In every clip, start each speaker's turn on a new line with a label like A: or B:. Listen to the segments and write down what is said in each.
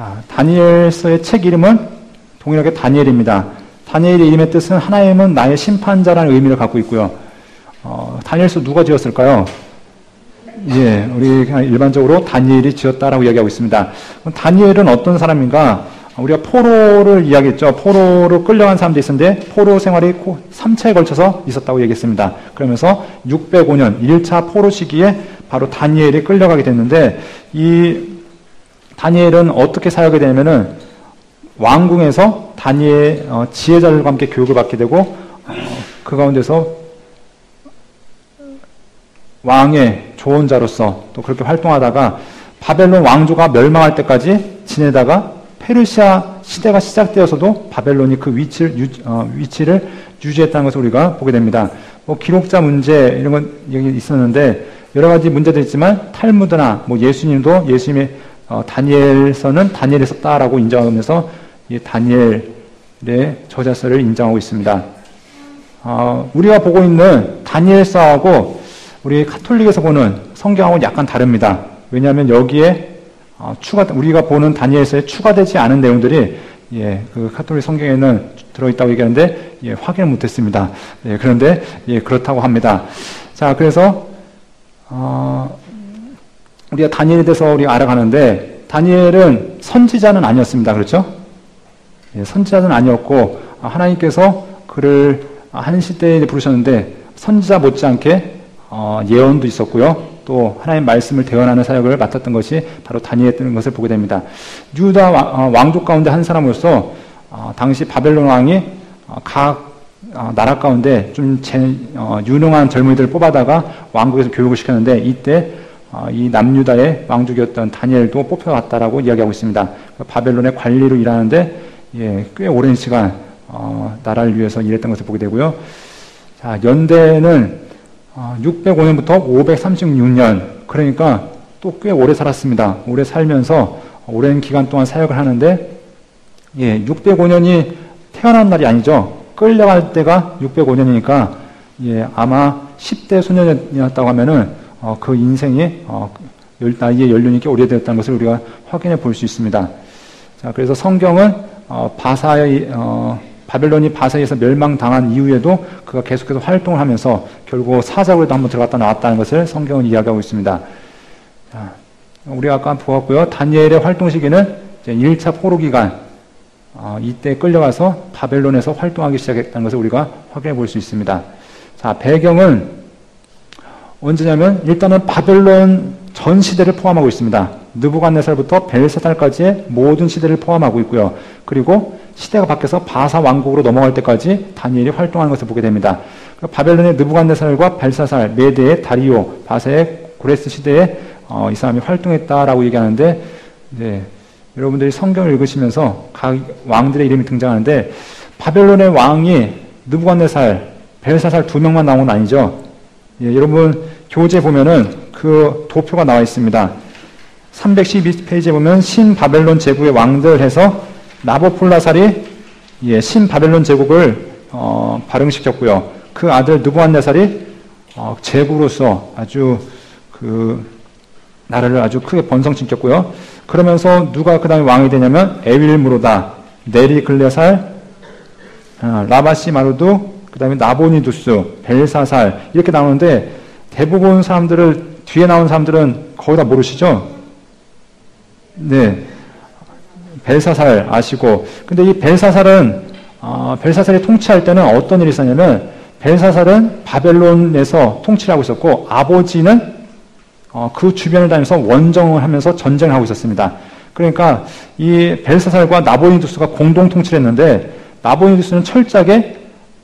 A: 자, 다니엘서의 책 이름은 동일하게 다니엘입니다. 다니엘의 이름의 뜻은 하나님은 나의 심판자라는 의미를 갖고 있고요. 다니엘서 누가 지었을까요? 예, 우리 그냥 일반적으로 다니엘이 지었다라고 이야기하고 있습니다. 다니엘은 어떤 사람인가? 우리가 포로를 이야기했죠. 포로로 끌려간 사람도 있었는데 포로 생활이 3차에 걸쳐서 있었다고 얘기했습니다. 그러면서 605년 1차 포로 시기에 바로 다니엘이 끌려가게 됐는데 이 다니엘은 어떻게 사역이 되냐면은 왕궁에서 다니엘 지혜자들과 함께 교육을 받게 되고 그 가운데서 왕의 조언자로서 또 그렇게 활동하다가 바벨론 왕조가 멸망할 때까지 지내다가 페르시아 시대가 시작되어서도 바벨론이 그 위치를 유지했다는 것을 우리가 보게 됩니다. 뭐 기록자 문제 이런 건 여기 있었는데 여러 가지 문제들이 있지만 탈무드나 뭐 예수님도 예수님의 다니엘서는 다니엘이 썼다라고 인정하면서 이 다니엘의 저자서를 인정하고 있습니다. 우리가 보고 있는 다니엘서하고 우리 가톨릭에서 보는 성경하고는 약간 다릅니다. 왜냐하면 여기에 우리가 보는 다니엘서에 추가되지 않은 내용들이 그 가톨릭 성경에는 들어있다고 얘기하는데 확인을 못했습니다. 그런데 그렇다고 합니다. 자, 그래서 우리가 다니엘에 대해서 우리가 알아가는데 다니엘은 선지자는 아니었습니다. 그렇죠? 선지자는 아니었고 하나님께서 그를 한 시대에 부르셨는데 선지자 못지않게 예언도 있었고요. 또 하나님 말씀을 대언하는 사역을 맡았던 것이 바로 다니엘이었던 것을 보게 됩니다. 유다 왕족 가운데 한 사람으로서 당시 바벨론 왕이 각 나라 가운데 좀 유능한 젊은이들을 뽑아다가 왕국에서 교육을 시켰는데 이때 이 남유다의 왕족이었던 다니엘도 뽑혀왔다라고 이야기하고 있습니다. 바벨론의 관리로 일하는데 꽤 오랜 시간 나라를 위해서 일했던 것을 보게 되고요. 자, 연대는 605년부터 536년, 그러니까 또 꽤 오래 살았습니다. 오래 살면서 오랜 기간 동안 사역을 하는데 605년이 태어난 날이 아니죠. 끌려갈 때가 605년이니까 아마 10대 소년이었다고 하면은 그 인생이 나이의 연륜이 꽤 오래되었다는 것을 우리가 확인해 볼 수 있습니다. 자, 그래서 성경은 바벨론이 바사에서 멸망당한 이후에도 그가 계속해서 활동을 하면서 결국 사자굴에도 한번 들어갔다 나왔다는 것을 성경은 이야기하고 있습니다. 자, 우리가 아까 보았고요. 다니엘의 활동 시기는 이제 1차 포로 기간, 이때 끌려가서 바벨론에서 활동하기 시작했다는 것을 우리가 확인해 볼 수 있습니다. 자, 배경은 언제냐면 일단은 바벨론 전 시대를 포함하고 있습니다. 느부갓네살부터 벨사살까지의 모든 시대를 포함하고 있고요. 그리고 시대가 바뀌어서 바사 왕국으로 넘어갈 때까지 다니엘이 활동하는 것을 보게 됩니다. 바벨론의 느부갓네살과 벨사살, 메대의 다리오, 바사의 고레스 시대에 이 사람이 활동했다라고 얘기하는데, 여러분들이 성경을 읽으시면서 각 왕들의 이름이 등장하는데 바벨론의 왕이 느부갓네살, 벨사살 2명만 나온 건 아니죠. 여러분 교재 보면은 그 도표가 나와 있습니다. 312페이지에 보면 신바벨론 제국의 왕들 해서 나보폴라살이 신바벨론 제국을 발흥시켰고요. 그 아들 느부갓네살이 제국으로서 아주 그 나라를 아주 크게 번성시켰고요. 그러면서 누가 그 다음에 왕이 되냐면 에윌무로다, 네리글레살, 라바시 마루두, 그 다음에 나보니두스, 벨사살 이렇게 나오는데 대부분 사람들을 뒤에 나온 사람들은 거의 다 모르시죠? 네, 벨사살 아시고, 근데 이 벨사살은 벨사살이 통치할 때는 어떤 일이 있었냐면 벨사살은 바벨론에서 통치를 하고 있었고 아버지는 그 주변을 다니면서 원정을 하면서 전쟁을 하고 있었습니다. 그러니까 이 벨사살과 나보니두스가 공동 통치를 했는데 나보니두스는 철저하게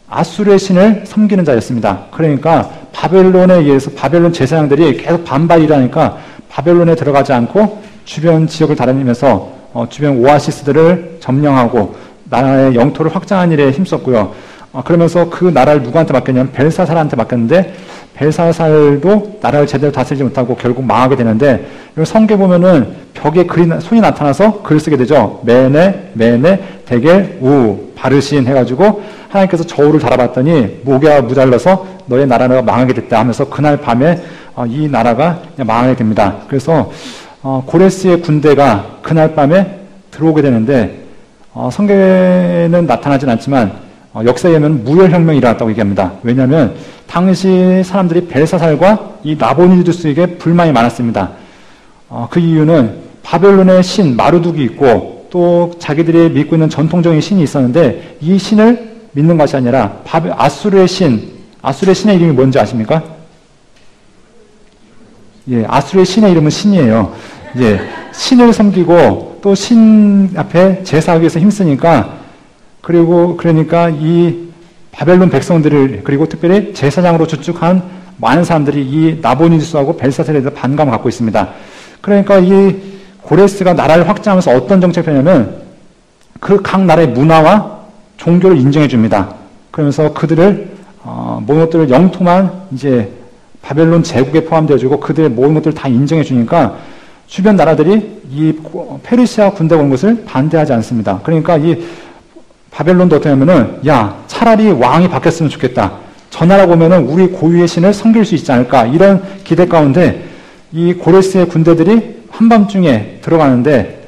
A: 아수르의 신을 섬기는 자였습니다. 그러니까 바벨론에 의해서 바벨론 제사장들이 계속 반발이 일어나니까 바벨론에 들어가지 않고 주변 지역을 다니면서 주변 오아시스들을 점령하고 나라의 영토를 확장하는 일에 힘썼고요. 그러면서 그 나라를 누구한테 맡겼냐면 벨사살한테 맡겼는데 벨사살도 나라를 제대로 다스리지 못하고 결국 망하게 되는데, 성경에 보면은 벽에 손이 나타나서 글을 쓰게 되죠. 메네, 데겔, 우, 바르신 해가지고 하나님께서 저울을 달아봤더니 목에 무달라서 너의 나라가 망하게 됐다 하면서 그날 밤에 이 나라가 망하게 됩니다. 그래서 고레스의 군대가 그날 밤에 들어오게 되는데 성경에는 나타나진 않지만 역사에 의하면 무혈혁명이 일어났다고 얘기합니다. 왜냐하면 당시 사람들이 벨사살과 이 나보니두스에게 불만이 많았습니다. 그 이유는 바벨론의 신 마르둑이 있고 또 자기들이 믿고 있는 전통적인 신이 있었는데 이 신을 믿는 것이 아니라 아수르의 신의 이름이 뭔지 아십니까? 예, 아수르의 신의 이름은 신이에요. 예, 신을 섬기고 또 신 앞에 제사하기 위해서 힘쓰니까 그러니까 이 바벨론 백성들을 그리고 특별히 제사장으로 주축한 많은 사람들이 이 나보니두스하고 벨사살에 대해서 반감을 갖고 있습니다. 그러니까 이 고레스가 나라를 확장하면서 어떤 정책을 펴냐면 그 각 나라의 문화와 종교를 인정해 줍니다. 그러면서 그들을 모든 것들을 영토만 이제 바벨론 제국에 포함되어지고 그들의 모든 것들을 다 인정해 주니까 주변 나라들이 이 페르시아 군대가 온 것을 반대하지 않습니다. 그러니까 이 바벨론도 어떻게 하면은 야 차라리 왕이 바뀌었으면 좋겠다. 저 나라 보면은 우리 고유의 신을 섬길 수 있지 않을까 이런 기대 가운데 이 고레스의 군대들이 한밤중에 들어가는데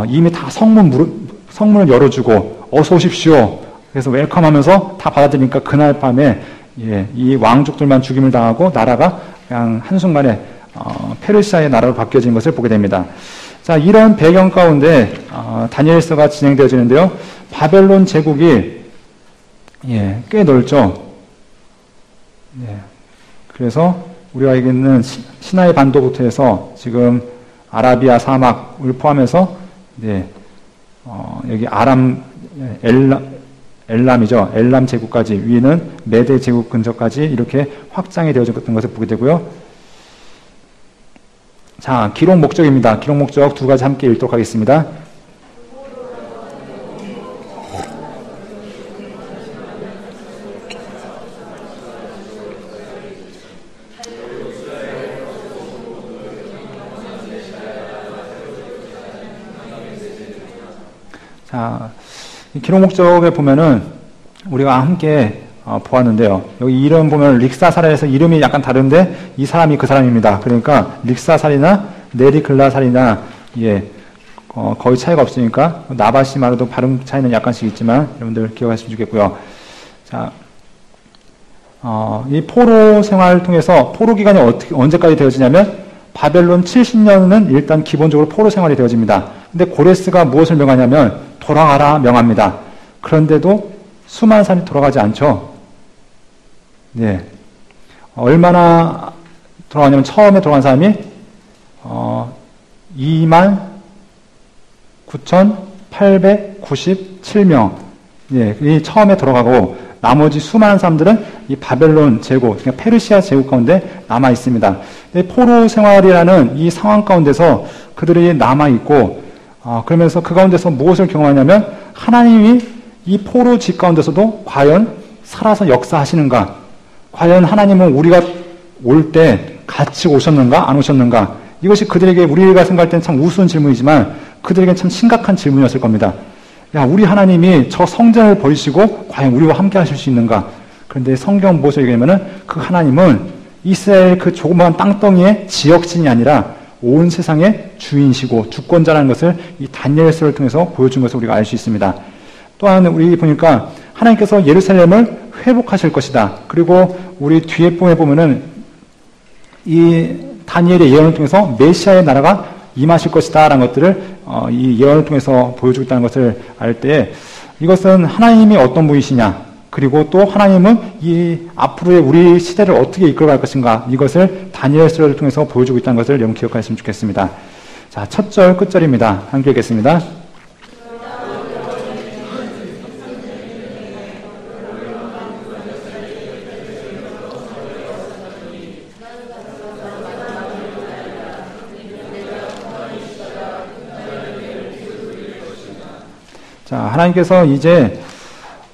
A: 이미 다 성문을 열어주고 어서 오십시오. 그래서 웰컴하면서 다 받아들이니까 그날 밤에 이 왕족들만 죽임을 당하고 나라가 그냥 한순간에 페르시아의 나라로 바뀌어진 것을 보게 됩니다. 자, 이런 배경 가운데 다니엘서가 진행되어지는데요. 바벨론 제국이 꽤 넓죠. 그래서 우리가 알기는 시나이 반도부터 해서 지금 아라비아 사막을 포함해서 여기 엘람이죠. 엘람 제국까지 위는 메데 제국 근처까지 이렇게 확장이 되어졌던 것을 보게 되고요. 자, 기록 목적입니다. 기록 목적 두 가지 함께 읽도록 하겠습니다. 자, 이 기록 목적에 보면은 우리가 함께 보았는데요. 여기 이름 보면 릭사살에서 이름이 약간 다른데 이 사람이 그 사람입니다. 그러니까 릭사살이나 네리클라살이나 거의 차이가 없으니까 나바시마르도 발음 차이는 약간씩 있지만 여러분들 기억하시면 좋겠고요. 자, 이 포로 생활을 통해서 포로 기간이 언제까지 되어지냐면 바벨론 70년은 일단 기본적으로 포로 생활이 되어집니다. 근데 고레스가 무엇을 명하냐면 돌아가라 명합니다. 그런데도 수많은 사람이 돌아가지 않죠. 얼마나 돌아가냐면 처음에 돌아간 사람이 29,897명. 이 처음에 돌아가고 나머지 수많은 사람들은 이 바벨론 제국, 그러니까 페르시아 제국 가운데 남아 있습니다. 포로 생활이라는 이 상황 가운데서 그들이 남아 있고 그러면서 그 가운데서 무엇을 경험하냐면 하나님이 이 포로 집 가운데서도 과연 살아서 역사하시는가? 과연 하나님은 우리가 올 때 같이 오셨는가? 안 오셨는가? 이것이 그들에게 우리가 생각할 때는 참 우스운 질문이지만 그들에게는 참 심각한 질문이었을 겁니다. 야, 우리 하나님이 저 성전을 버리시고 과연 우리와 함께 하실 수 있는가? 그런데 성경 무엇을 얘기하면은 그 하나님은 이스라엘 그 조그마한 땅덩이의 지역신이 아니라 온 세상의 주인이시고 주권자라는 것을 이 다니엘서를 통해서 보여준 것을 우리가 알 수 있습니다. 또한 우리 보니까 하나님께서 예루살렘을 회복하실 것이다. 그리고 우리 뒤에 보면은 이 다니엘의 예언을 통해서 메시아의 나라가 임하실 것이다 라는 것들을 이 예언을 통해서 보여주고 있다는 것을 알 때 이것은 하나님이 어떤 분이시냐 그리고 또 하나님은 이 앞으로의 우리 시대를 어떻게 이끌어갈 것인가 이것을 다니엘서를 통해서 보여주고 있다는 것을 여러분 기억하셨으면 좋겠습니다. 자, 첫 절 끝절입니다. 함께 읽겠습니다. 자, 하나님께서 이제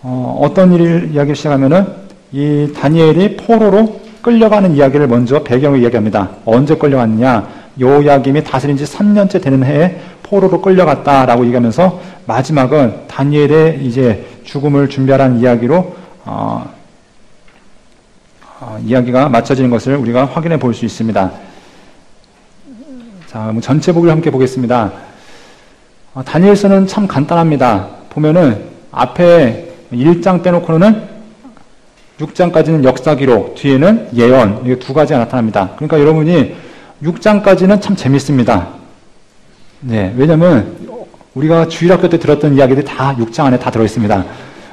A: 어떤 일을 이야기를 시작하면은 이 다니엘이 포로로 끌려가는 이야기를 먼저 배경을 이야기합니다. 언제 끌려갔느냐? 요야김이 다스린 지 3년째 되는 해에 포로로 끌려갔다라고 얘기하면서 마지막은 다니엘의 이제 죽음을 준비하라는 이야기로 이야기가 맞춰지는 것을 우리가 확인해 볼 수 있습니다. 자, 전체 보기를 함께 보겠습니다. 다니엘서는 참 간단합니다. 보면은 앞에 1장 빼놓고는 6장까지는 역사 기록, 뒤에는 예언, 이게 두 가지가 나타납니다. 그러니까 여러분이 6장까지는 참 재밌습니다. 네, 왜냐면 우리가 주일학교 때 들었던 이야기들이 다 6장 안에 다 들어있습니다.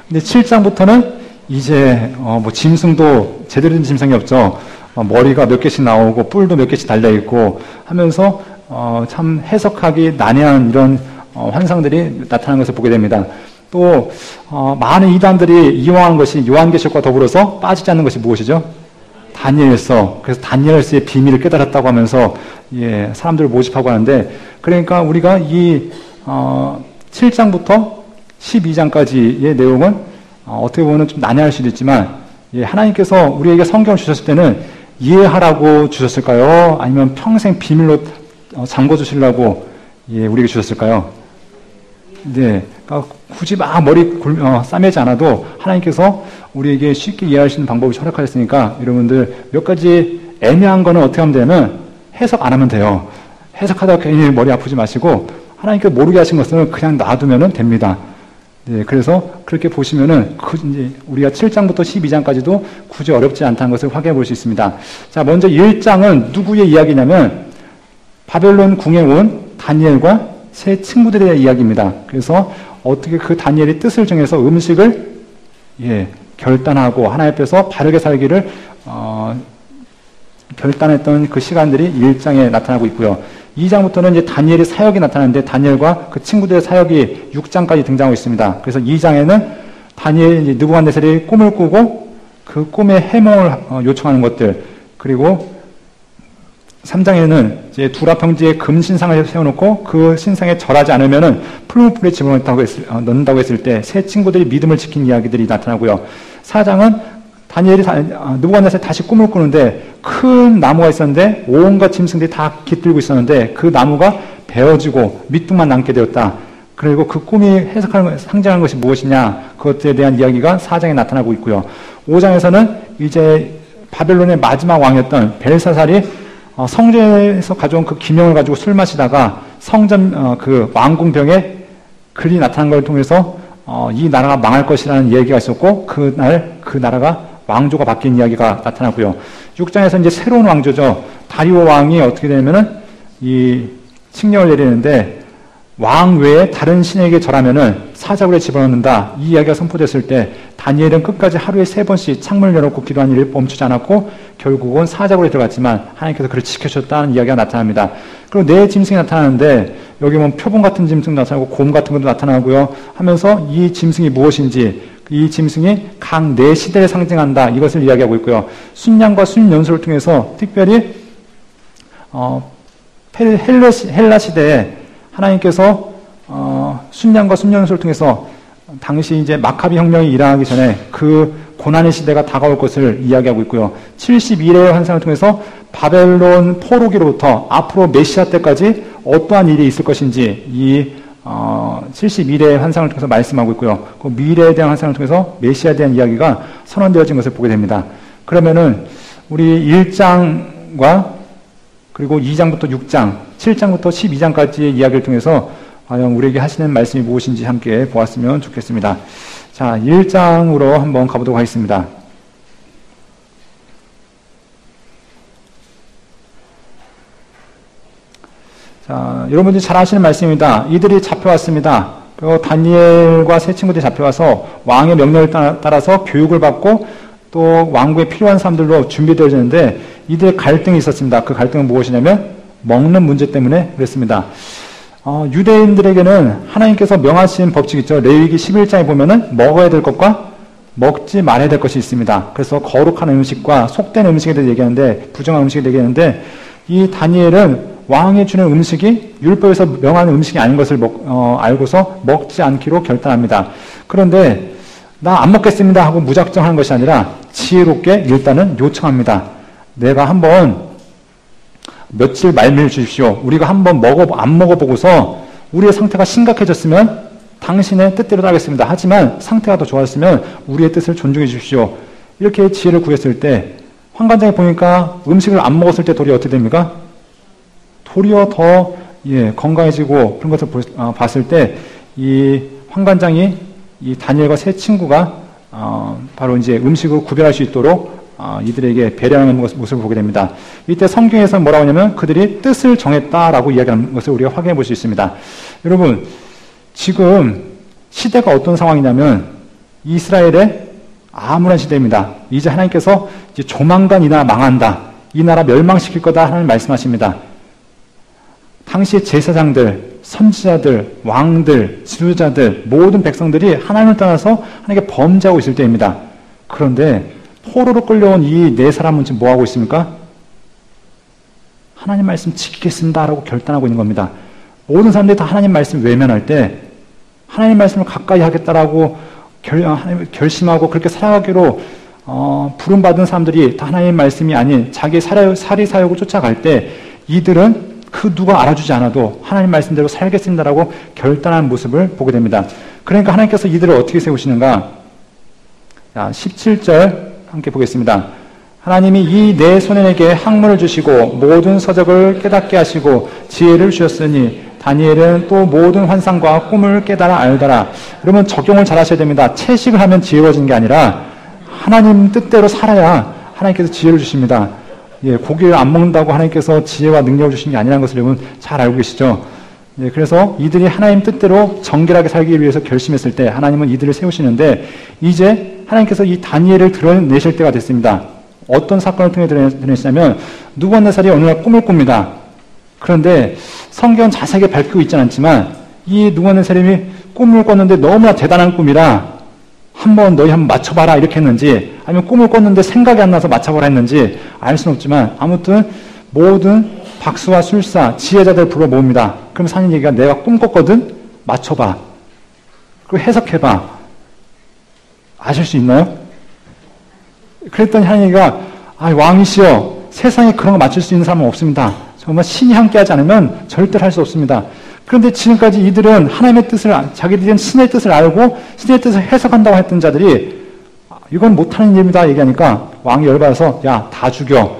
A: 근데 7장부터는 이제 뭐 짐승도 제대로 된 짐승이 없죠. 머리가 몇 개씩 나오고 뿔도 몇 개씩 달려있고 하면서 참 해석하기 난해한 이런 환상들이 나타나는 것을 보게 됩니다. 또 많은 이단들이 이용한 것이 요한계시록과 더불어서 빠지지 않는 것이 무엇이죠? 다니엘서. 그래서 다니엘서의 비밀을 깨달았다고 하면서 사람들을 모집하고 하는데, 그러니까 우리가 이 7장부터 12장까지의 내용은 어떻게 보면 좀 난해할 수도 있지만, 하나님께서 우리에게 성경을 주셨을 때는 이해하라고 주셨을까요? 아니면 평생 비밀로 잠궈 주시려고 우리에게 주셨을까요? 네, 그러니까 굳이 막 머리 싸매지 않아도 하나님께서 우리에게 쉽게 이해할 수 있는 방법을 허락하셨으니까, 여러분들 몇 가지 애매한 거는 어떻게 하면 되냐면 해석 안 하면 돼요. 해석하다가 괜히 머리 아프지 마시고 하나님께서 모르게 하신 것은 그냥 놔두면 됩니다. 네, 그래서 그렇게 보시면은 이제 우리가 7장부터 12장까지도 굳이 어렵지 않다는 것을 확인해 볼 수 있습니다. 자, 먼저 1장은 누구의 이야기냐면 바벨론 궁에 온 다니엘과 세 친구들에 대한 이야기입니다. 그래서 어떻게 그 다니엘이 뜻을 정해서 음식을 결단하고 하나님 앞에서 바르게 살기를 결단했던 그 시간들이 1장에 나타나고 있고요. 2장부터는 이제 다니엘의 사역이 나타나는데 다니엘과 그 친구들의 사역이 6장까지 등장하고 있습니다. 그래서 2장에는 다니엘이 느부갓네살이 꿈을 꾸고 그 꿈의 해몽을 요청하는 것들, 그리고 3장에는 이제 두라 평지에 금 신상을 세워놓고 그 신상에 절하지 않으면은 푸른 불에 넣는다고 했을 때 세 친구들이 믿음을 지킨 이야기들이 나타나고요. 4장은 다니엘이 느부갓네살이 다시 꿈을 꾸는데 큰 나무가 있었는데 온갖 짐승들이 다 깃들고 있었는데 그 나무가 베어지고 밑둥만 남게 되었다. 그리고 그 꿈이 상징하는 것이 무엇이냐, 그것에 대한 이야기가 4장에 나타나고 있고요. 5장에서는 이제 바벨론의 마지막 왕이었던 벨사살이 성전에서 가져온 그 기명을 가지고 술 마시다가 성전 그 왕궁병에 글이 나타난 걸 통해서 이 나라가 망할 것이라는 얘기가 있었고, 그날 그 나라가 왕조가 바뀐 이야기가 나타나고요. 6장에서 이제 새로운 왕조죠. 다리오 왕이 어떻게 되냐면은 이 칙령을 내리는데 왕 외에 다른 신에게 절하면은 사자굴에 집어넣는다. 이 이야기가 선포됐을 때 다니엘은 끝까지 하루에 3번씩 창문을 열어놓고 기도한 일을 멈추지 않았고 결국은 사자굴에 들어갔지만 하나님께서 그를 지켜주셨다는 이야기가 나타납니다. 그리고 네 짐승이 나타나는데 여기 보면 표범 같은 짐승도 나타나고 곰 같은 것도 나타나고요. 하면서 이 짐승이 무엇인지, 이 짐승이 각 네 시대를 상징한다, 이것을 이야기하고 있고요. 순양과 순연소를 통해서 특별히 헬라 시대에 하나님께서 순양과 순연소를 통해서 당시 이제 마카비 혁명이 일어나기 전에 그 고난의 시대가 다가올 것을 이야기하고 있고요. 72일의 환상을 통해서 바벨론 포로기로부터 앞으로 메시아 때까지 어떠한 일이 있을 것인지 이 72일의 환상을 통해서 말씀하고 있고요. 그 미래에 대한 환상을 통해서 메시아에 대한 이야기가 선언되어진 것을 보게 됩니다. 그러면은 우리 1장과 그리고 2장부터 6장, 7장부터 12장까지의 이야기를 통해서 과연 우리에게 하시는 말씀이 무엇인지 함께 보았으면 좋겠습니다. 자, 1장으로 한번 가보도록 하겠습니다. 자, 여러분들이 잘 아시는 말씀입니다. 이들이 잡혀왔습니다. 그리고 다니엘과 세 친구들이 잡혀와서 왕의 명령을 따라서 교육을 받고 또 왕국에 필요한 사람들로 준비되어지는데 이들의 갈등이 있었습니다. 그 갈등은 무엇이냐면 먹는 문제 때문에 그랬습니다. 유대인들에게는 하나님께서 명하신 법칙 있죠. 레위기 11장에 보면은 먹어야 될 것과 먹지 말아야 될 것이 있습니다. 그래서 거룩한 음식과 속된 음식에 대해 얘기하는데, 부정한 음식에 대해 얘기하는데, 이 다니엘은 왕이 주는 음식이 율법에서 명하는 음식이 아닌 것을 알고서 먹지 않기로 결단합니다. 그런데 나 안 먹겠습니다 하고 무작정 하는 것이 아니라 지혜롭게 일단은 요청합니다. 내가 한번 며칠 말미를 주십시오. 우리가 한번 안 먹어보고서 우리의 상태가 심각해졌으면 당신의 뜻대로 따르겠습니다. 하지만 상태가 더 좋았으면 우리의 뜻을 존중해 주십시오. 이렇게 지혜를 구했을 때 환관장에 보니까 음식을 안 먹었을 때 도리어 어떻게 됩니까? 도리어 더 건강해지고 그런 것을 봤을 때 이 환관장이 이 다니엘과 세 친구가 바로 이제 음식을 구별할 수 있도록 이들에게 배려하는 모습을 보게 됩니다. 이때 성경에서 뭐라고 하냐면 그들이 뜻을 정했다라고 이야기하는 것을 우리가 확인해 볼 수 있습니다. 여러분, 지금 시대가 어떤 상황이냐면 이스라엘의 암울한 시대입니다. 이제 하나님께서 이제 조만간 이 나라 망한다. 이 나라 멸망시킬 거다 하나님 말씀하십니다. 당시의 제사장들, 선지자들, 왕들, 지도자들, 모든 백성들이 하나님을 떠나서 하나님께 범죄하고 있을 때입니다. 그런데 포로로 끌려온 이 네 사람은 지금 뭐하고 있습니까? 하나님 말씀 지키겠습니다라고 결단하고 있는 겁니다. 모든 사람들이 다 하나님 말씀 외면할 때 하나님 말씀을 가까이 하겠다라고 결심하고 그렇게 살아가기로 부름받은 사람들이 다 하나님 말씀이 아닌 자기 사리사욕을 쫓아갈 때 이들은 그 누가 알아주지 않아도 하나님 말씀대로 살겠습니다라고 결단한 모습을 보게 됩니다. 그러니까 하나님께서 이들을 어떻게 세우시는가? 자, 17절 함께 보겠습니다. 하나님이 이 네 소년에게 학문을 주시고 모든 서적을 깨닫게 하시고 지혜를 주셨으니 다니엘은 또 모든 환상과 꿈을 깨달아 알더라. 여러분 적용을 잘 하셔야 됩니다. 채식을 하면 지혜로워지는 게 아니라 하나님 뜻대로 살아야 하나님께서 지혜를 주십니다. 고기를 안 먹는다고 하나님께서 지혜와 능력을 주신 게 아니라는 것을 여러분 잘 알고 계시죠? 그래서 이들이 하나님 뜻대로 정결하게 살기 위해서 결심했을 때 하나님은 이들을 세우시는데 이제 하나님께서 이 다니엘을 드러내실 때가 됐습니다. 어떤 사건을 통해 드러내시냐면 느부갓네살이 어느 날 꿈을 꿉니다. 그런데 성경은 자세하게 밝히고 있지는 않지만 이 느부갓네살이 꿈을 꿨는데 너무나 대단한 꿈이라 너희 한번 맞춰봐라 이렇게 했는지 아니면 꿈을 꿨는데 생각이 안 나서 맞춰보라 했는지 알 수는 없지만 아무튼 모든 박수와 술사, 지혜자들 불러 모읍니다. 그럼 하는 얘기가 내가 꿈 꿨거든? 맞춰봐. 그리고 해석해봐. 아실 수 있나요? 그랬더니 하는 얘기가 왕이시여 세상에 그런 거 맞출 수 있는 사람은 없습니다. 정말 신이 함께하지 않으면 절대로 할 수 없습니다. 그런데 지금까지 이들은 하나님의 뜻을 자기들은 신의 뜻을 알고 신의 뜻을 해석한다고 했던 자들이 이건 못하는 일입니다 얘기하니까 왕이 열받아서 야 다 죽여.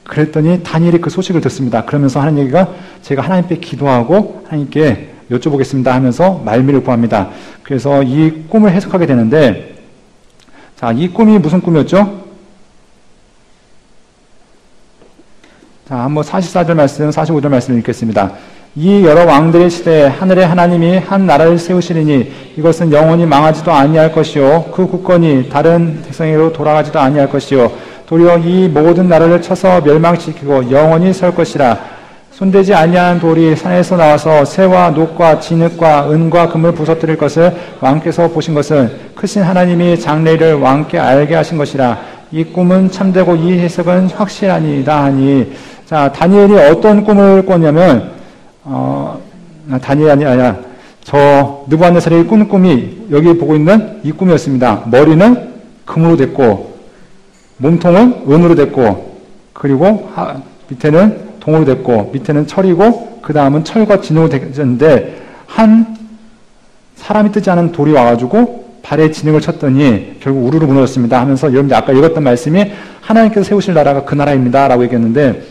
A: 그랬더니 다니엘이 그 소식을 듣습니다. 그러면서 하는 얘기가 제가 하나님께 기도하고 하나님께 여쭤보겠습니다 하면서 말미를 구합니다. 그래서 이 꿈을 해석하게 되는데 자, 이 꿈이 무슨 꿈이었죠? 자, 한번 44절 말씀, 45절 말씀을 읽겠습니다. 이 여러 왕들의 시대에 하늘의 하나님이 한 나라를 세우시리니 이것은 영원히 망하지도 아니할 것이요 그 국권이 다른 백성에게로 돌아가지도 아니할 것이요 도리어 이 모든 나라를 쳐서 멸망시키고 영원히 설 것이라. 손대지 아니한 돌이 산에서 나와서 새와 녹과 진흙과 은과 금을 부서뜨릴 것을 왕께서 보신 것은 크신 하나님이 장래를 왕께 알게 하신 것이라. 이 꿈은 참되고 이 해석은 확실하니이다 하니. 자, 다니엘이 어떤 꿈을 꿨냐면 다니엘이 아니라 저 느부갓네살이 꾼 꿈이 여기 보고 있는 이 꿈이었습니다. 머리는 금으로 됐고 몸통은 은으로 됐고 그리고 밑에는 동으로 됐고 밑에는 철이고 그 다음은 철과 진으로 됐는데 한 사람이 뜨지 않은 돌이 와가지고 발에 진흙을 쳤더니 결국 우르르 무너졌습니다 하면서 여러분들 아까 읽었던 말씀이 하나님께서 세우실 나라가 그 나라입니다 라고 얘기했는데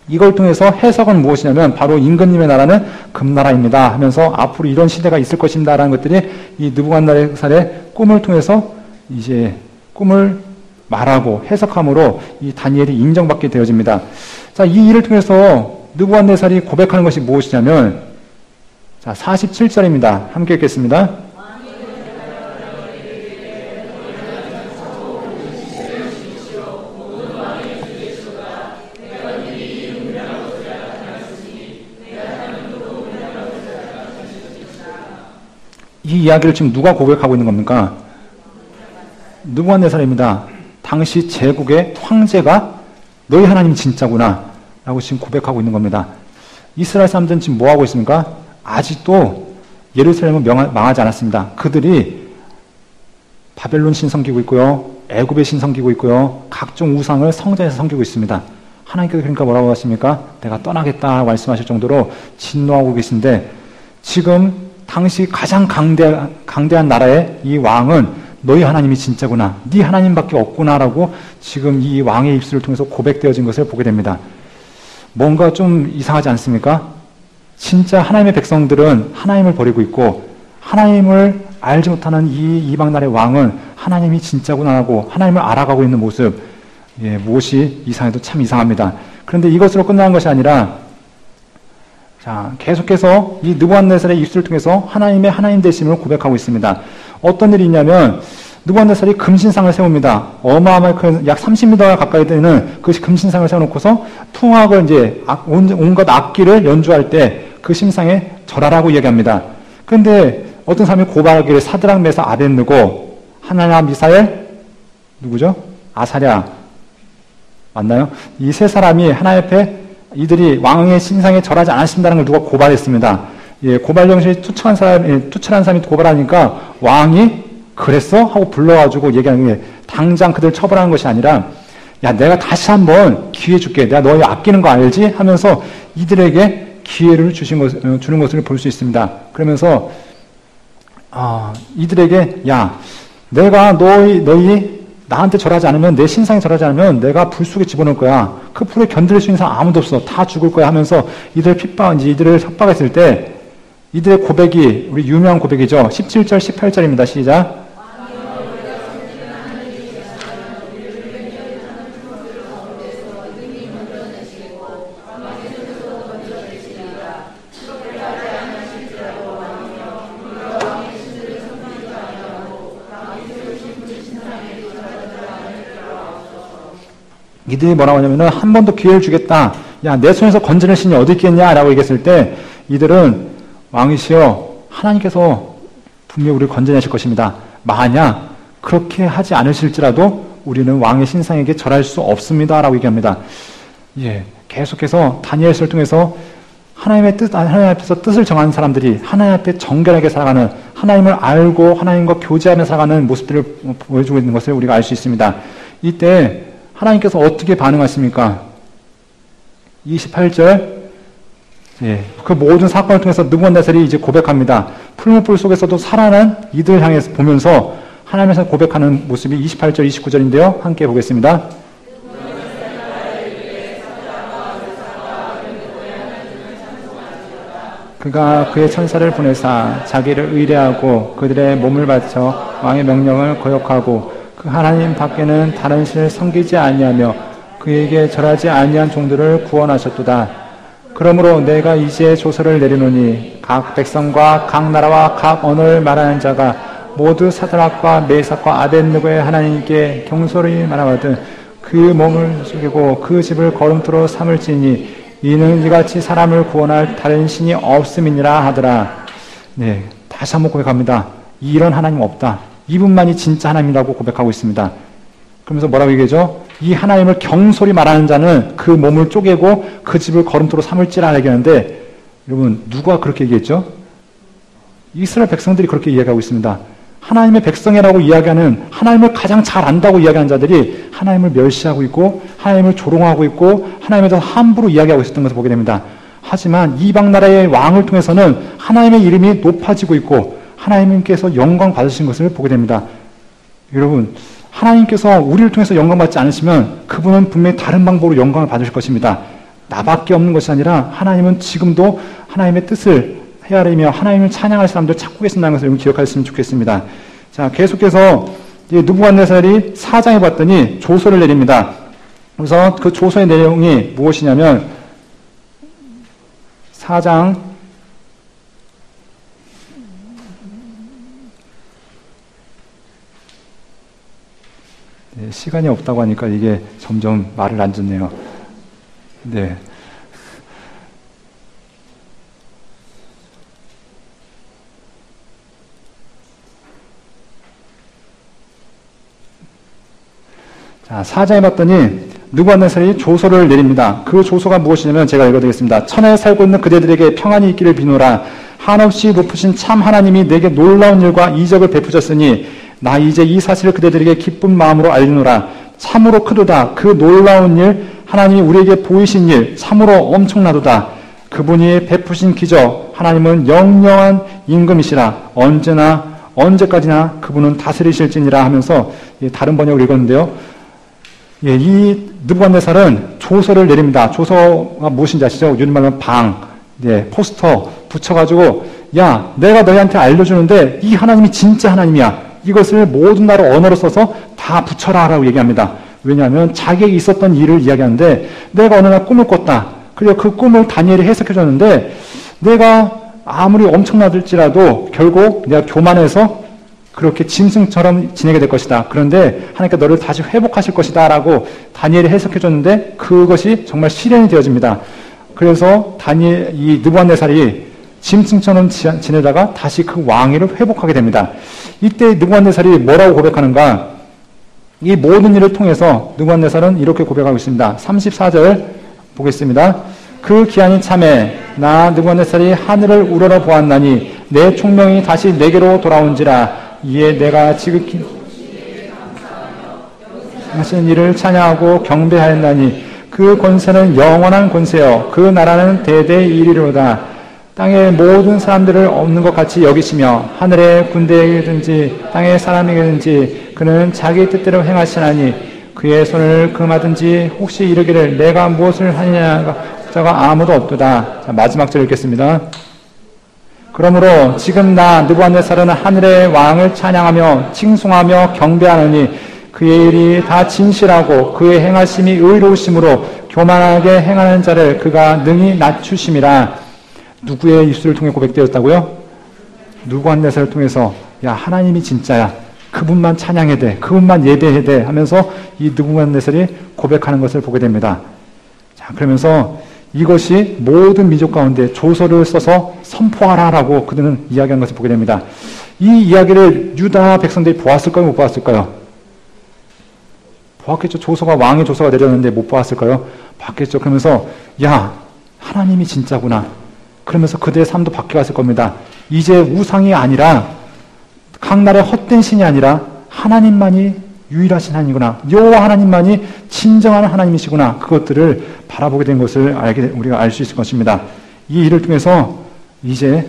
A: 이걸 통해서 해석은 무엇이냐면 바로 임금님의 나라는 금나라입니다 하면서 앞으로 이런 시대가 있을 것입니다 라는 것들이 이 느부갓네살의 꿈을 통해서 이제 꿈을 말하고 해석함으로 이 다니엘이 인정받게 되어집니다. 자, 이 일을 통해서 느부갓네살이 고백하는 것이 무엇이냐면 자, 47절입니다. 함께 읽겠습니다. 이 이야기를 지금 누가 고백하고 있는 겁니까? 느부갓네살입니다. 당시 제국의 황제가 너희 하나님 진짜구나 라고 지금 고백하고 있는 겁니다. 이스라엘 사람들은 지금 뭐하고 있습니까? 아직도 예루살렘은 망하지 않았습니다. 그들이 바벨론 신 섬기고 있고요. 애굽의 신 섬기고 있고요. 각종 우상을 성전에서 섬기고 있습니다. 하나님께서 그러니까 뭐라고 하십니까? 내가 떠나겠다 말씀하실 정도로 진노하고 계신데 지금 당시 가장 강대한 나라의 이 왕은 너희 하나님이 진짜구나. 네 하나님밖에 없구나라고 지금 이 왕의 입술을 통해서 고백되어진 것을 보게 됩니다. 뭔가 좀 이상하지 않습니까? 진짜 하나님의 백성들은 하나님을 버리고 있고 하나님을 알지 못하는 이 이방 나라의 왕은 하나님이 진짜구나 하고 하나님을 알아가고 있는 모습, 무엇이 이상해도 참 이상합니다. 그런데 이것으로 끝나는 것이 아니라 자, 계속해서 이 느부갓네살의 입술을 통해서 하나님의 하나님 되심을 고백하고 있습니다. 어떤 일이 있냐면 느부갓네살이 금신상을 세웁니다. 어마어마하게 약 30m 가까이 되는 그 금신상을 세워놓고서 풍악을 이제 온갖 악기를 연주할 때 그 신상에 절하라고 이야기합니다. 그런데 어떤 사람이 고발하기를 사드락 메사 아벳느고 하나냐 미사엘 누구죠? 아사랴 맞나요? 이 세 사람이 하나님 앞에 이들이 왕의 신상에 절하지 않았습니다라는 걸 누가 고발했습니다. 고발 정신이 투철한 사람이 고발하니까 왕이 그랬어? 하고 불러가지고 얘기하는 게 당장 그들 처벌하는 것이 아니라 야 내가 다시 한번 기회 줄게. 내가 너희 아끼는 거 알지? 하면서 이들에게 기회를 주는 것을 볼 수 있습니다. 그러면서 이들에게 야 내가 너희 나한테 절하지 않으면 내 신상에 절하지 않으면 내가 불 속에 집어넣을 거야. 그 불에 견딜 수 있는 사람 아무도 없어. 다 죽을 거야 하면서 이들을 협박했을 때 이들의 고백이 우리 유명한 고백이죠. 17절 18절입니다. 시작. 이들이 뭐라고 하냐면은 한 번 더 기회를 주겠다. 야, 내 손에서 건져낼 신이 어디 있겠냐? 라고 얘기했을 때 이들은 왕이시여 하나님께서 분명히 우리를 건져내실 것입니다. 만약 그렇게 하지 않으실지라도 우리는 왕의 신상에게 절할 수 없습니다. 라고 얘기합니다. 계속해서 다니엘서를 통해서 하나님 앞에서 뜻을 정하는 사람들이 하나님 앞에 정결하게 살아가는 하나님을 알고 하나님과 교제하며 살아가는 모습들을 보여주고 있는 것을 우리가 알 수 있습니다. 이때 하나님께서 어떻게 반응하십니까? 28절 그 모든 사건을 통해서 느부갓네살이 이제 고백합니다. 푸른 불 속에서도 살아난 이들을 향해서 보면서 하나님께서 고백하는 모습이 28절 29절인데요. 함께 보겠습니다. 그가 그의 천사를 보내사 자기를 의뢰하고 그들의 몸을 바쳐 왕의 명령을 거역하고 그 하나님 밖에는 다른 신을 섬기지 아니하며 그에게 절하지 아니한 종들을 구원하셨도다. 그러므로 내가 이제 조서를 내리노니 각 백성과 각 나라와 각 언어를 말하는 자가 모두 사드락과 메삭과 아벳느고의 하나님께 경솔히 말하거든 그 몸을 속이고 그 집을 거름토로 삼을지니 이는 이같이 사람을 구원할 다른 신이 없음이니라 하더라. 다시 한번 고백합니다. 이런 하나님 없다. 이분만이 진짜 하나님이라고 고백하고 있습니다. 그러면서 뭐라고 얘기하죠? 이 하나님을 경솔히 말하는 자는 그 몸을 쪼개고 그 집을 거름토로 삼을지라 얘기하는데 여러분 누가 그렇게 얘기했죠? 이스라엘 백성들이 그렇게 이야기하고 있습니다. 하나님의 백성이라고 이야기하는 하나님을 가장 잘 안다고 이야기하는 자들이 하나님을 멸시하고 있고 하나님을 조롱하고 있고 하나님에 대해서 함부로 이야기하고 있었던 것을 보게 됩니다. 하지만 이방 나라의 왕을 통해서는 하나님의 이름이 높아지고 있고 하나님께서 영광 받으신 것을 보게 됩니다. 여러분 하나님께서 우리를 통해서 영광 받지 않으시면 그분은 분명히 다른 방법으로 영광을 받으실 것입니다. 나밖에 없는 것이 아니라 하나님은 지금도 하나님의 뜻을 헤아리며 하나님을 찬양할 사람들 찾고 계신다는 것을 기억하셨으면 좋겠습니다. 자, 계속해서 느부갓네살이 사장에 봤더니 조서를 내립니다. 그래서 그 조서의 내용이 무엇이냐면 4장 시간이 없다고 하니까 이게 점점 말을 안 듣네요. 자, 4장에 봤더니 느부갓네살이 조서를 내립니다. 그 조서가 무엇이냐면 제가 읽어드리겠습니다. 천하에 살고 있는 그대들에게 평안이 있기를 비노라. 한없이 높으신 참 하나님이 내게 놀라운 일과 이적을 베푸셨으니 나 이제 이 사실을 그대들에게 기쁜 마음으로 알리노라. 참으로 크도다. 그 놀라운 일, 하나님이 우리에게 보이신 일, 참으로 엄청나도다. 그분이 베푸신 기적, 하나님은 영영한 임금이시라. 언제까지나 그분은 다스리실지니라 하면서 다른 번역을 읽었는데요. 이 느부갓네살은 조서를 내립니다. 조서가 무엇인지 아시죠? 요즘 말하면 방. 포스터 붙여가지고 야, 내가 너희한테 알려주는데 이 하나님이 진짜 하나님이야. 이것을 모든 나라 언어로 써서 다 붙여라 라고 얘기합니다. 왜냐하면 자기에게 있었던 일을 이야기하는데 내가 어느 날 꿈을 꿨다. 그리고 그 꿈을 다니엘이 해석해 줬는데 내가 아무리 엄청나들지라도 결국 내가 교만해서 그렇게 짐승처럼 지내게 될 것이다. 그런데 하나님께 너를 다시 회복하실 것이다 라고 다니엘이 해석해 줬는데 그것이 정말 실현이 되어집니다. 그래서 이 느부갓네살이 짐승처럼 지내다가 다시 그 왕위를 회복하게 됩니다. 이때 느부갓네살이 뭐라고 고백하는가? 이 모든 일을 통해서 느부갓네살은 이렇게 고백하고 있습니다. 34절 보겠습니다. 그 기한이 참에 나 느부갓네살이 하늘을 우러러 보았나니 내 총명이 다시 내게로 돌아온지라 이에 내가 지극히 하신 일을 찬양하고 경배하였나니 그 권세는 영원한 권세요 그 나라는 대대에 이르리로다. 땅의 모든 사람들을 없는 것 같이 여기시며 하늘의 군대에게든지 땅의 사람에게든지 그는 자기 뜻대로 행하시나니 그의 손을 금하든지 혹시 이르기를 내가 무엇을 하느냐가 자가 아무도 없도다. 자, 마지막 절 읽겠습니다. 그러므로 지금 나 느부갓네살은 하늘의 왕을 찬양하며 칭송하며 경배하노니 그의 일이 다 진실하고 그의 행하심이 의로우심으로 교만하게 행하는 자를 그가 능히 낮추심이라. 누구의 입술을 통해 고백되었다고요? 느부갓네살을 통해서 야, 하나님이 진짜야. 그분만 찬양해야 돼. 그분만 예배해야 돼 하면서 이 느부갓네살이 고백하는 것을 보게 됩니다. 자, 그러면서 이것이 모든 민족 가운데 조서를 써서 선포하라라고 그들은 이야기한 것을 보게 됩니다. 이 이야기를 유다 백성들이 보았을까요? 못 보았을까요? 보았겠죠. 조서가 왕의 조서가 내렸는데 못 보았을까요? 봤겠죠. 그러면서 야, 하나님이 진짜구나. 그러면서 그들의 삶도 바뀌어갔을 겁니다. 이제 우상이 아니라 각 나라의 헛된 신이 아니라 하나님만이 유일하신 하나님이구나. 여호와 하나님만이 진정한 하나님이시구나. 그것들을 바라보게 된 것을 우리가 알 수 있을 것입니다. 이 일을 통해서 이제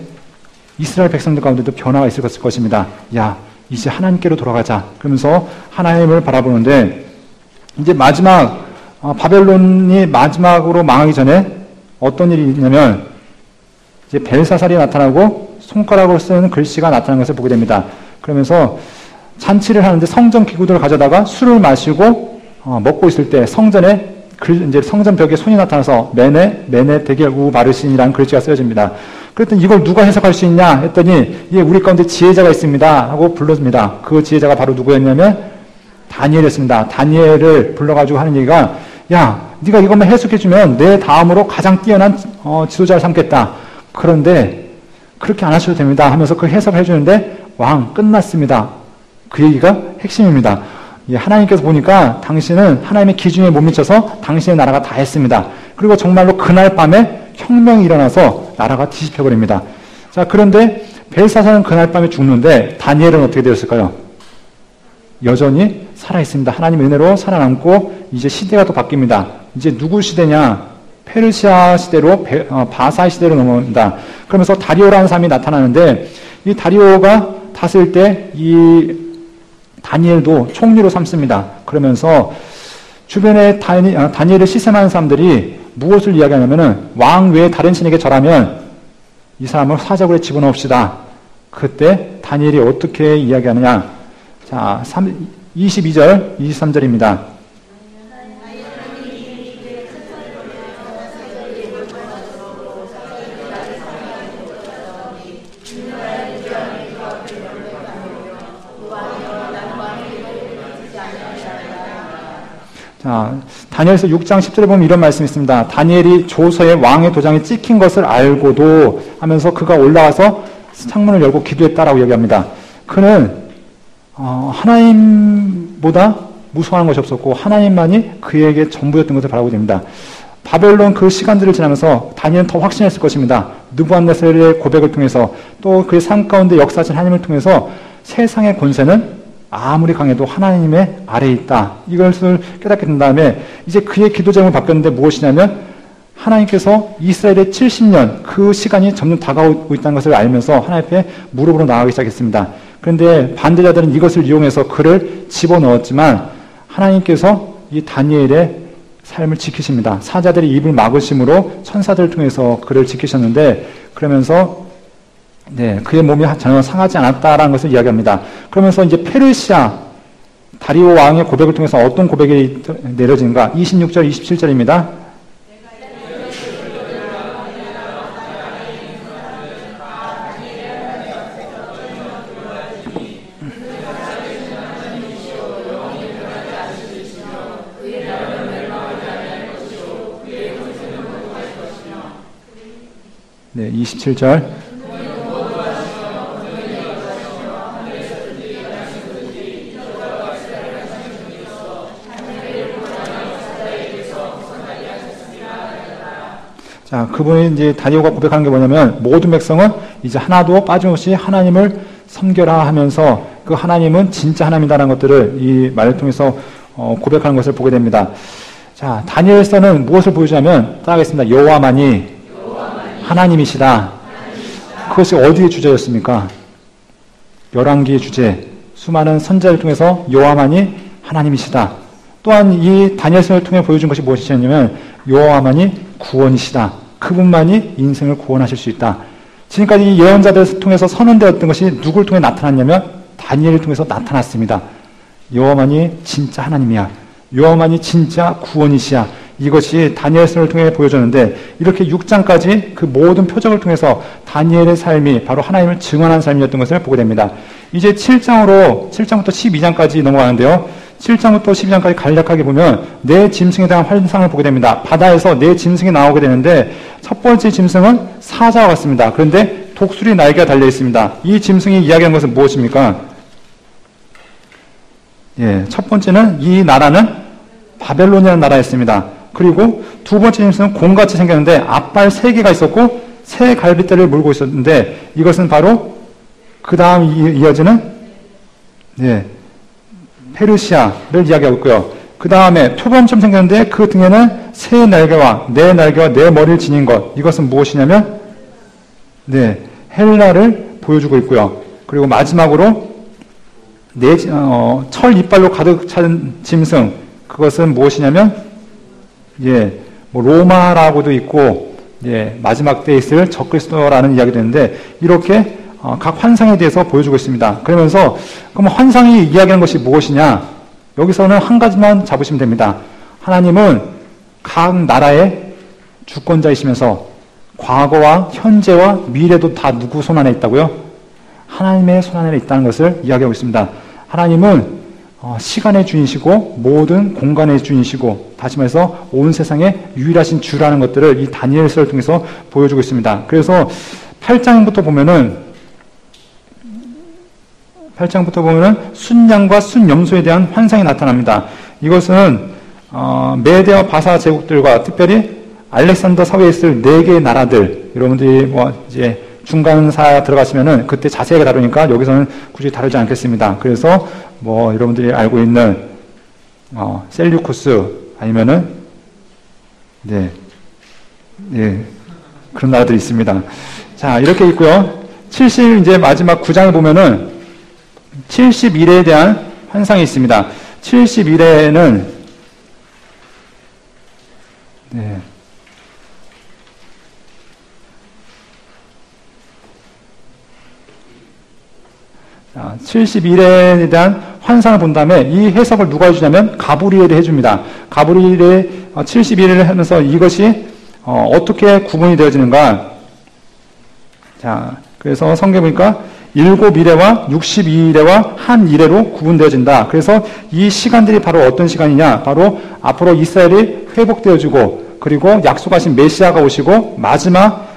A: 이스라엘 백성들 가운데도 변화가 있을 것입니다. 야, 이제 하나님께로 돌아가자. 그러면서 하나님을 바라보는데 이제 마지막 바벨론이 마지막으로 망하기 전에 어떤 일이 있냐면 이제 벨사살이 나타나고 손가락으로 쓰는 글씨가 나타나는 것을 보게 됩니다. 그러면서 잔치를 하는데 성전 기구들을 가져다가 술을 마시고 먹고 있을 때 성전에 이제 성전 벽에 손이 나타나서 메네 데겔 우 바르신이라는 글씨가 쓰여집니다. 그랬더니 이걸 누가 해석할 수 있냐 했더니 우리 가운데 지혜자가 있습니다 하고 불렀습니다. 그 지혜자가 바로 누구였냐면 다니엘이었습니다. 다니엘을 불러가지고 하는 얘기가 야, 네가 이것만 해석해주면 내 다음으로 가장 뛰어난 지도자를 삼겠다. 그런데 그렇게 안 하셔도 됩니다 하면서 그 해석을 해주는데 왕 끝났습니다. 그 얘기가 핵심입니다. 하나님께서 보니까 당신은 하나님의 기준에 못 미쳐서 당신의 나라가 다 했습니다. 그리고 정말로 그날 밤에 혁명이 일어나서 나라가 뒤집혀버립니다. 자, 그런데 벨사살은 그날 밤에 죽는데 다니엘은 어떻게 되었을까요? 여전히 살아있습니다. 하나님의 은혜로 살아남고 이제 시대가 또 바뀝니다. 이제 누구 시대냐? 페르시아 시대로 바사의 시대로 넘어온다. 그러면서 다리오라는 사람이 나타나는데 이 다리오가 다스릴 때 이 다니엘도 총리로 삼습니다. 그러면서 주변에 다니엘을 시샘하는 사람들이 무엇을 이야기하냐면은 왕 외에 다른 신에게 절하면 이 사람을 사자굴에 집어넣읍시다. 그때 다니엘이 어떻게 이야기하느냐? 자, 22절, 23절입니다. 자, 다니엘서 6장 10절에 보면 이런 말씀이 있습니다. 다니엘이 조서에 왕의 도장이 찍힌 것을 알고도 하면서 그가 올라가서 창문을 열고 기도했다라고 얘기합니다. 그는 하나님보다 무서워하는 것이 없었고 하나님만이 그에게 전부였던 것을 바라보게 됩니다. 바벨론 그 시간들을 지나면서 다니엘은 더 확신했을 것입니다. 느부갓네살의 고백을 통해서 또 그의 삶 가운데 역사하신 하나님을 통해서 세상의 권세는 아무리 강해도 하나님의 아래에 있다. 이것을 깨닫게 된 다음에 이제 그의 기도 제목이 바뀌었는데 무엇이냐면 하나님께서 이스라엘의 70년 그 시간이 점점 다가오고 있다는 것을 알면서 하나님 앞에 무릎으로 나가기 시작했습니다. 그런데 반대자들은 이것을 이용해서 그를 집어넣었지만 하나님께서 이 다니엘의 삶을 지키십니다. 사자들이 입을 막으심으로 천사들을 통해서 그를 지키셨는데, 그러면서 그의 몸이 전혀 상하지 않았다라는 것을 이야기합니다. 그러면서 이제 페르시아 다리오 왕의 고백을 통해서 어떤 고백이 내려지는가? 26절, 27절입니다. 네, 27절. 자, 그분이 이제 다리오가 고백하는 게 뭐냐면, 모든 백성은 이제 하나도 빠짐없이 하나님을 섬겨라 하면서 그 하나님은 진짜 하나님이다라는 것들을 이 말을 통해서 고백하는 것을 보게 됩니다. 자, 다니엘서는 무엇을 보여주냐면, 따라하겠습니다. 여호와만이 하나님이시다. 그것이 어디의 주제였습니까? 열왕기의 주제. 수많은 선지자를 통해서 여호와만이 하나님이시다. 또한 이 다니엘서를 통해 보여준 것이 무엇이냐면, 여호와만이 구원이시다. 그분만이 인생을 구원하실 수 있다. 지금까지 이 예언자들을 통해서 선언되었던 것이 누구를 통해 나타났냐면 다니엘을 통해서 나타났습니다. 여호와만이 진짜 하나님이야. 여호와만이 진짜 구원이시야. 이것이 다니엘서를 통해 보여줬는데, 이렇게 6장까지 그 모든 표적을 통해서 다니엘의 삶이 바로 하나님을 증언한 삶이었던 것을 보게 됩니다. 이제 7장부터 12장까지 넘어가는데요. 7장부터 12장까지 간략하게 보면 네 짐승에 대한 환상을 보게 됩니다. 바다에서 네 짐승이 나오게 되는데, 첫 번째 짐승은 사자와 같습니다. 그런데 독수리 날개가 달려 있습니다. 이 짐승이 이야기하는 것은 무엇입니까? 첫 번째는 이 나라는 바벨론이라는 나라였습니다. 그리고 두 번째 짐승은 곰같이 생겼는데 앞발 3개가 있었고 새 갈빗대를 물고 있었는데, 이것은 바로 그 다음 이어지는 페르시아를 이야기하고 있고요. 그 다음에 표범처럼 생겼는데 그 등에는 새 날개와 네 머리를 지닌 것. 이것은 무엇이냐면 헬라를 보여주고 있고요. 그리고 마지막으로 철 이빨로 가득 찬 짐승. 그것은 무엇이냐면 로마라고도 있고 마지막 때에 있을 적그리스도라는 이야기도 있는데, 이렇게 각 환상에 대해서 보여주고 있습니다. 그러면서 그럼 환상이 이야기하는 것이 무엇이냐? 여기서는 한 가지만 잡으시면 됩니다. 하나님은 각 나라의 주권자이시면서 과거와 현재와 미래도 다 누구 손 안에 있다고요? 하나님의 손 안에 있다는 것을 이야기하고 있습니다. 하나님은 시간의 주인이시고 모든 공간의 주인이시고, 다시 말해서 온 세상의 유일하신 주라는 것들을 이 다니엘서를 통해서 보여주고 있습니다. 그래서 8장부터 보면은 순양과 순염소에 대한 환상이 나타납니다. 이것은 메대와 바사 제국들과 특별히 알렉산더 사회에 있을 4개의 나라들, 여러분들이 이제 중간사 들어가시면은 그때 자세하게 다루니까 여기서는 굳이 다루지 않겠습니다. 그래서 여러분들이 알고 있는 셀류쿠스 아니면은 그런 나라들이 있습니다. 자, 이렇게 있고요. 이제 마지막 9장을 보면은 71회에 대한 환상이 있습니다. 71회는 네. 71회에 대한 환상을 본 다음에 이 해석을 누가 해주냐면 가브리엘이 해줍니다. 가브리엘의 71회를 하면서 이것이 어떻게 구분이 되어지는가. 자, 그래서 성경에 보니까 7일에와 62일에와 한 일회로 구분되어진다. 그래서 이 시간들이 바로 어떤 시간이냐. 바로 앞으로 이스라엘이 회복되어지고, 그리고 약속하신 메시아가 오시고, 마지막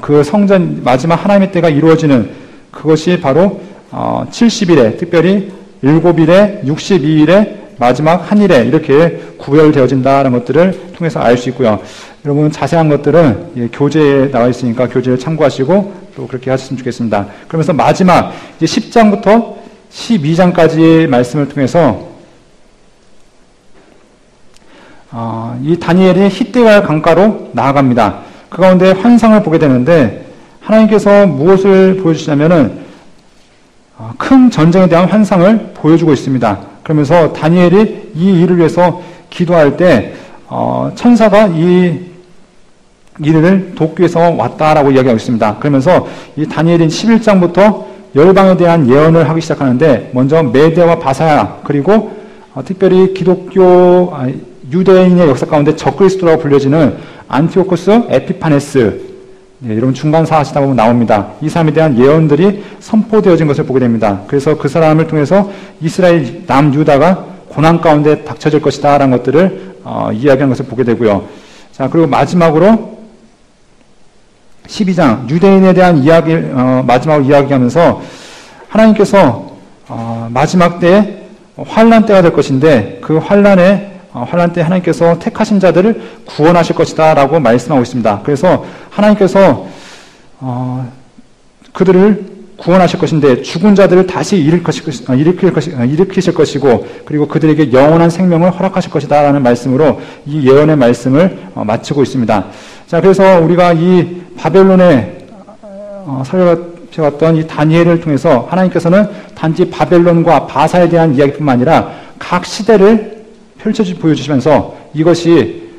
A: 그 성전 마지막 하나님의 때가 이루어지는 그것이 바로 70일에, 특별히 7일에, 62일에, 마지막 한 일에 이렇게 구별되어진다는 것들을 통해서 알 수 있고요. 여러분 자세한 것들은 교재에 나와 있으니까 교재를 참고하시고 또 그렇게 하셨으면 좋겠습니다. 그러면서 마지막 이제 10장부터 12장까지의 말씀을 통해서 이 다니엘이 히데갈 강가로 나아갑니다. 그 가운데 환상을 보게 되는데, 하나님께서 무엇을 보여주시냐면은 큰 전쟁에 대한 환상을 보여주고 있습니다. 그러면서 다니엘이 이 일을 위해서 기도할 때 천사가 이 일을 돕기 위해서 왔다라고 이야기하고 있습니다. 그러면서 이 다니엘인 11장부터 열방에 대한 예언을 하기 시작하는데, 먼저 메대와 바사야, 그리고 특별히 유대인의 역사 가운데 적그리스도라고 불려지는 안티오코스 에피파네스, 여러분 중간사 하시다 보면 나옵니다. 이 사람에 대한 예언들이 선포되어진 것을 보게 됩니다. 그래서 그 사람을 통해서 이스라엘 남유다가 고난 가운데 닥쳐질 것이다 라는 것들을 이야기하는 것을 보게 되고요. 자, 그리고 마지막으로 12장 유대인에 대한 이야기, 마지막으로 이야기하면서 하나님께서 마지막 때에 환란 때가 될 것인데, 그 환란 때 하나님께서 택하신 자들을 구원하실 것이다 라고 말씀하고 있습니다. 그래서 하나님께서 그들을 구원하실 것인데, 죽은 자들을 다시 일으키실 것이고, 그리고 그들에게 영원한 생명을 허락하실 것이다 라는 말씀으로 이 예언의 말씀을 마치고 있습니다. 자, 그래서 우리가 이 바벨론에 살펴봤던 이 다니엘을 통해서 하나님께서는 단지 바벨론과 바사에 대한 이야기뿐만 아니라 각 시대를 보여주시면서 이것이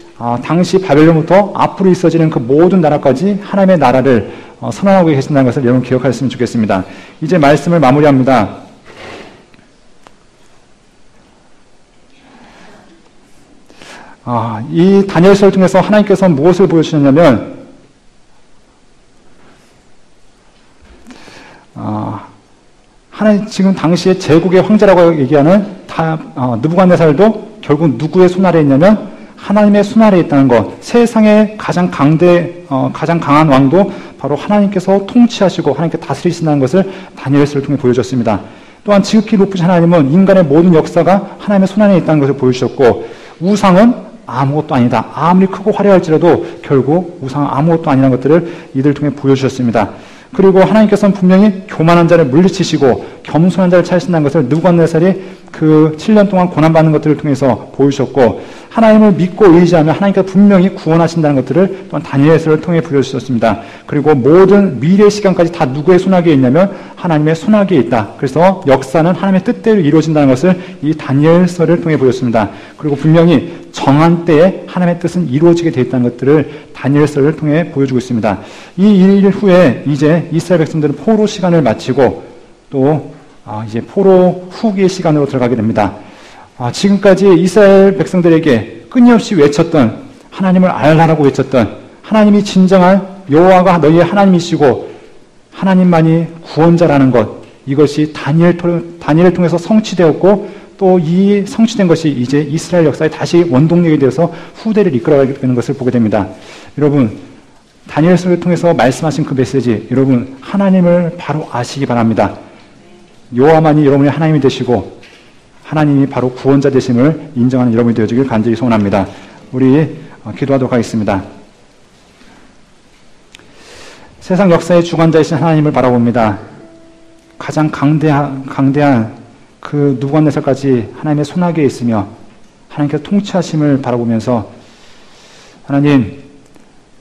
A: 당시 바벨론부터 앞으로 있어지는 그 모든 나라까지 하나님의 나라를 선언하고 계신다는 것을 여러분 기억하셨으면 좋겠습니다. 이제 말씀을 마무리합니다. 이 다니엘서를 통해서 하나님께서 무엇을 보여주셨냐면, 하나님 지금 당시에 제국의 황제라고 얘기하는 느부갓네살도 결국 누구의 손 아래에 있냐면 하나님의 손 아래에 있다는 것. 세상의 가장 강한 왕도 바로 하나님께서 통치하시고 하나님께 다스리신다는 것을 다니엘서를 통해 보여줬습니다. 또한 지극히 높으신 하나님은 인간의 모든 역사가 하나님의 손 안에 있다는 것을 보여주셨고, 우상은 아무것도 아니다. 아무리 크고 화려할지라도 결국 우상은 아무것도 아니라는 것들을 이들 통해 보여주셨습니다. 그리고 하나님께서는 분명히 교만한 자를 물리치시고 겸손한 자를 찾으신다는 것을 느부갓네살이 그 7년 동안 고난받는 것들을 통해서 보여주셨고, 하나님을 믿고 의지하면 하나님께서 분명히 구원하신다는 것들을 또한 다니엘서를 통해 보여주셨습니다. 그리고 모든 미래 시간까지 다 누구의 손아귀에 있냐면 하나님의 손아귀에 있다. 그래서 역사는 하나님의 뜻대로 이루어진다는 것을 이 다니엘서를 통해 보여줬습니다. 그리고 분명히 정한 때에 하나님의 뜻은 이루어지게 되어 있다는 것들을 다니엘서를 통해 보여주고 있습니다. 이 일 후에 이제 이스라엘 백성들은 포로 시간을 마치고 또 이제 포로 후기의 시간으로 들어가게 됩니다. 지금까지 이스라엘 백성들에게 끊임없이 외쳤던, 하나님을 알라라고 외쳤던, 하나님이 진정한 여호와가 너희의 하나님이시고 하나님만이 구원자라는 것, 이것이 다니엘을 통해서 성취되었고, 또 이 성취된 것이 이제 이스라엘 역사에 다시 원동력이 되어서 후대를 이끌어가게 되는 것을 보게 됩니다. 여러분, 다니엘서를 통해서 말씀하신 그 메시지, 여러분 하나님을 바로 아시기 바랍니다. 여호와만이 여러분의 하나님이 되시고 하나님이 바로 구원자 되심을 인정하는 여러분이 되어주길 간절히 소원합니다. 우리 기도하도록 하겠습니다. 세상 역사의 주관자이신 하나님을 바라봅니다. 가장 강대한 그 느부갓네살까지 하나님의 손아귀에 있으며 하나님께서 통치하심을 바라보면서, 하나님,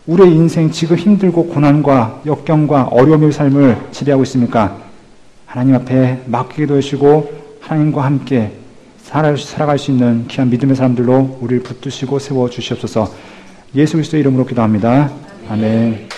A: 우리의 인생 지금 힘들고 고난과 역경과 어려움의 삶을 지배하고 있습니까? 하나님 앞에 맡기게 도와주시고 하나님과 함께 살아갈 수 있는 귀한 믿음의 사람들로 우리를 붙드시고 세워주시옵소서. 예수 그리스도의 이름으로 기도합니다. 아멘.